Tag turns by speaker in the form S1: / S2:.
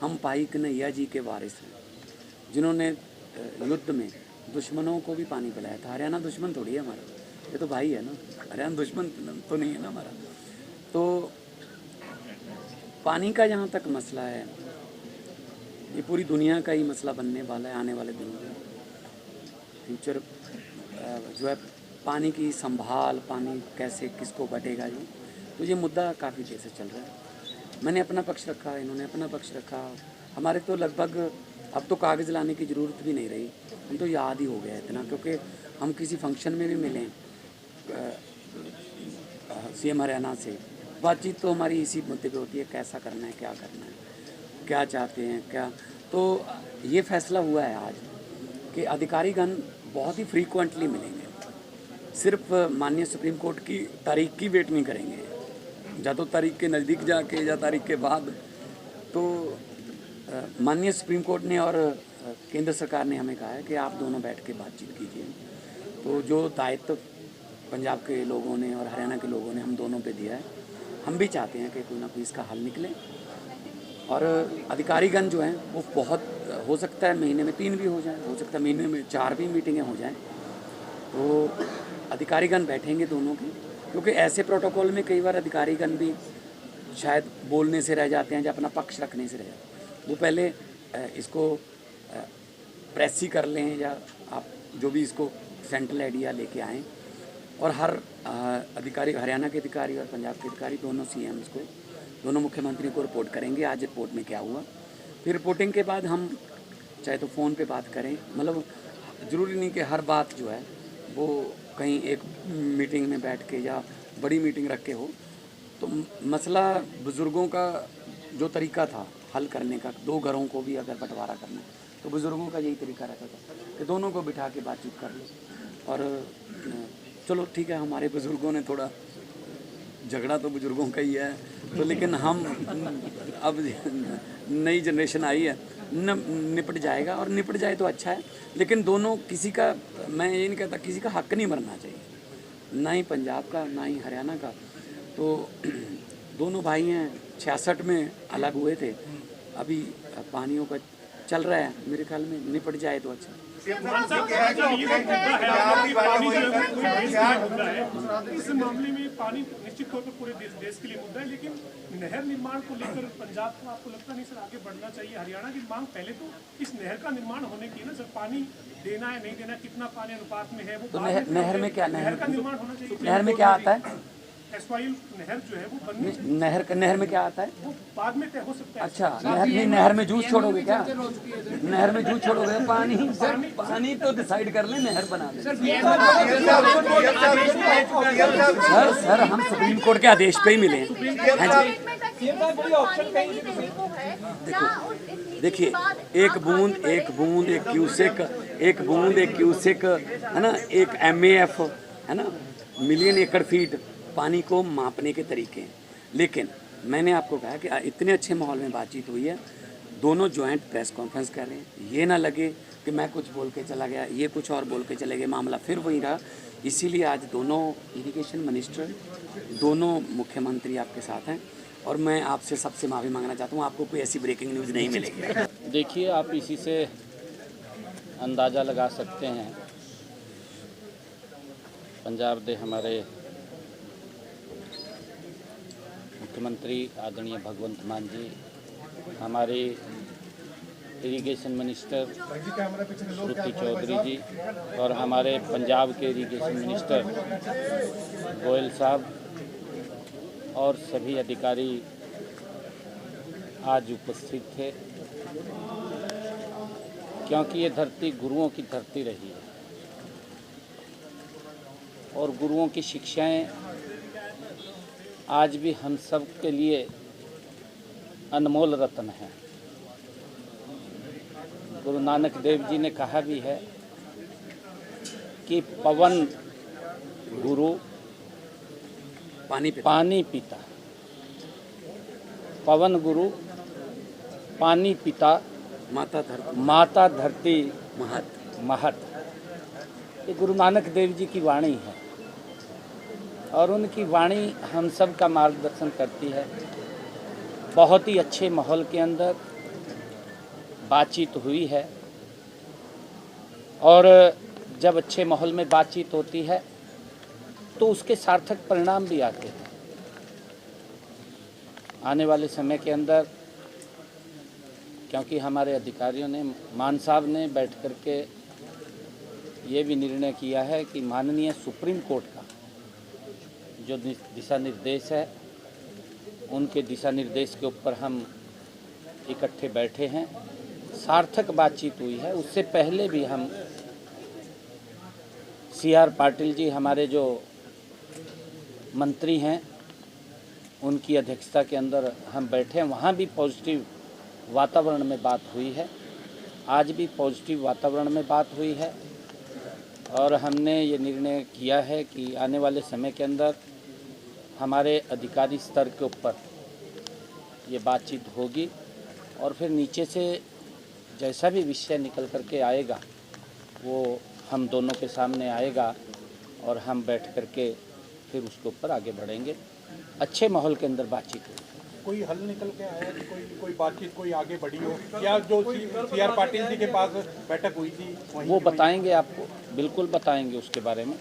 S1: हम भाई कन्हैया जी के वारिस हैं, जिन्होंने युद्ध में दुश्मनों को भी पानी पिलाया था। हरियाणा दुश्मन थोड़ी है हमारा, ये तो भाई है ना। हरियाणा दुश्मन तो नहीं है ना हमारा। तो पानी का जहाँ तक मसला है, ये पूरी दुनिया का ही मसला बनने वाला है आने वाले दिनों में। फ्यूचर जो है पानी की संभाल, पानी कैसे किसको बटेगा जो, तो ये मुद्दा काफ़ी देर से चल रहा है। मैंने अपना पक्ष रखा, इन्होंने अपना पक्ष रखा। हमारे तो लगभग अब तो कागज़ लाने की ज़रूरत भी नहीं रही, हम तो याद ही हो गया इतना, क्योंकि हम किसी फंक्शन में भी मिलें सीएम हरियाणा से, बातचीत तो हमारी इसी मुद्दे पे होती है, कैसा करना है, क्या करना है, क्या चाहते हैं, क्या। तो ये फैसला हुआ है आज कि अधिकारीगण बहुत ही फ्रीक्वेंटली मिलेंगे, सिर्फ माननीय सुप्रीम कोर्ट की तारीख की वेट नहीं करेंगे, या तो तारीख के नज़दीक जाके या तारीख के बाद। तो माननीय सुप्रीम कोर्ट ने और केंद्र सरकार ने हमें कहा है कि आप दोनों बैठ के बातचीत कीजिए। तो जो दायित्व पंजाब के लोगों ने और हरियाणा के लोगों ने हम दोनों पे दिया है, हम भी चाहते हैं कि कोई ना कोई इसका हल निकले। और अधिकारीगण जो हैं वो बहुत, हो सकता है महीने में 3 भी हो जाए, हो सकता है महीने में 4 भी मीटिंगें हो जाएं। तो अधिकारीगण बैठेंगे दोनों की, क्योंकि ऐसे प्रोटोकॉल में कई बार अधिकारीगण भी शायद बोलने से रह जाते हैं या अपना पक्ष रखने से रह जाते हैं। वो पहले इसको प्रेस ही कर लें, या आप जो भी इसको सेंट्रल आइडिया लेके आएँ, और हर अधिकारी, हरियाणा के अधिकारी और पंजाब के अधिकारी, दोनों सीएम्स को, दोनों मुख्यमंत्री को रिपोर्ट करेंगे आज रिपोर्ट में क्या हुआ। फिर रिपोर्टिंग के बाद हम चाहे तो फ़ोन पे बात करें, मतलब ज़रूरी नहीं कि हर बात जो है वो कहीं एक मीटिंग में बैठ के या बड़ी मीटिंग रख के हो। तो मसला बुज़ुर्गों का जो तरीका था हल करने का, 2 घरों को भी अगर बंटवारा करना है तो बुज़ुर्गों का यही तरीका रहता था कि दोनों को बिठा के बातचीत कर लो। और चलो ठीक है, हमारे बुज़ुर्गों ने थोड़ा, झगड़ा तो बुज़ुर्गों का ही है, तो लेकिन हम अब नई जनरेशन आई है, निपट जाएगा, और निपट जाए तो अच्छा है। लेकिन दोनों, किसी का, मैं ये नहीं कहता किसी का हक नहीं मरना चाहिए, ना ही पंजाब का ना ही हरियाणा का। तो दोनों भाई हैं, 66 में अलग हुए थे, अभी पानियों का चल रहा है, मेरे ख्याल में निपट जाए तो अच्छा।
S2: इस मामले में पानी निश्चित तौर पर पूरे देश के लिए मुद्दा है, लेकिन नहर निर्माण को लेकर पंजाब को आपको लगता नहीं सर आगे बढ़ना चाहिए? हरियाणा की मांग पहले तो इस नहर का निर्माण होने की है ना सर, पानी देना है नहीं देना, कितना पानी अनुपात में है वो,
S1: तो नहर में क्या,
S2: नहर का निर्माण होना चाहिए।
S1: नहर में क्या आता है?
S2: एस्वाइल नहर जो है वो बननी,
S1: नहर में क्या आता है?
S2: वो बाद में तय हो सकता है।
S1: अच्छा, नहर में जूस छोड़ोगे क्या? नहर में जूस छोड़ोगे? पानी तो डिसाइड कर ले, नहर बना दे। सर हम सुप्रीम कोर्ट के आदेश पे ही मिले हैं। देखिए, एक बूंद एक क्यूसेक है ना, एक MAF है ना, मिलियन एकड़ फीट पानी को मापने के तरीके हैं। लेकिन मैंने आपको कहा कि इतने अच्छे माहौल में बातचीत हुई है, दोनों जॉइंट प्रेस कॉन्फ्रेंस कर रहे हैं, ये ना लगे कि मैं कुछ बोल के चला गया, ये कुछ और बोल के चले गए, मामला फिर वही रहा। इसीलिए आज दोनों इरिगेशन मिनिस्टर, दोनों मुख्यमंत्री आपके साथ हैं, और मैं आपसे सबसे माफ़ी मांगना चाहता हूँ, आपको कोई ऐसी ब्रेकिंग न्यूज़ नहीं मिलेगी।
S3: देखिए, आप इसी से अंदाज़ा लगा सकते हैं, पंजाब के हमारे मुख्यमंत्री आदरणीय भगवंत मान जी, हमारे इरिगेशन मिनिस्टर श्रुति चौधरी जी, और हमारे पंजाब के इरिगेशन मिनिस्टर गोयल साहब और सभी अधिकारी आज उपस्थित थे, क्योंकि ये धरती गुरुओं की धरती रही है, और गुरुओं की शिक्षाएं आज भी हम सब के लिए अनमोल रत्न हैं। गुरु नानक देव जी ने कहा भी है कि पवन गुरु पानी पिता, पवन गुरु पानी पिता, माता धरती महत। ये गुरु नानक देव जी की वाणी है, और उनकी वाणी हम सब का मार्गदर्शन करती है। बहुत ही अच्छे माहौल के अंदर बातचीत हुई है और जब अच्छे माहौल में बातचीत होती है तो उसके सार्थक परिणाम भी आते हैं। आने वाले समय के अंदर क्योंकि हमारे अधिकारियों ने, मान साहब ने बैठ कर के ये भी निर्णय किया है कि माननीय सुप्रीम कोर्ट का जो दिशा निर्देश है, उनके दिशा निर्देश के ऊपर हम इकट्ठे बैठे हैं, सार्थक बातचीत हुई है। उससे पहले भी हम CR पाटिल जी हमारे जो मंत्री हैं, उनकी अध्यक्षता के अंदर हम बैठे हैं, वहाँ भी पॉजिटिव वातावरण में बात हुई है। आज भी पॉजिटिव वातावरण में बात हुई है और हमने ये निर्णय किया है कि आने वाले समय के अंदर हमारे अधिकारी स्तर के ऊपर ये बातचीत होगी और फिर नीचे से जैसा भी विषय निकल कर के आएगा वो हम दोनों के सामने आएगा और हम बैठ कर के फिर उसके ऊपर आगे बढ़ेंगे। अच्छे माहौल के अंदर बातचीत होगी।
S4: कोई हल निकल के आया कि कोई बातचीत कोई आगे बढ़ी हो, या जो CR पाटिल जी के पास बैठक हुई थी
S3: वो बताएंगे आपको, बिल्कुल बताएंगे उसके बारे में।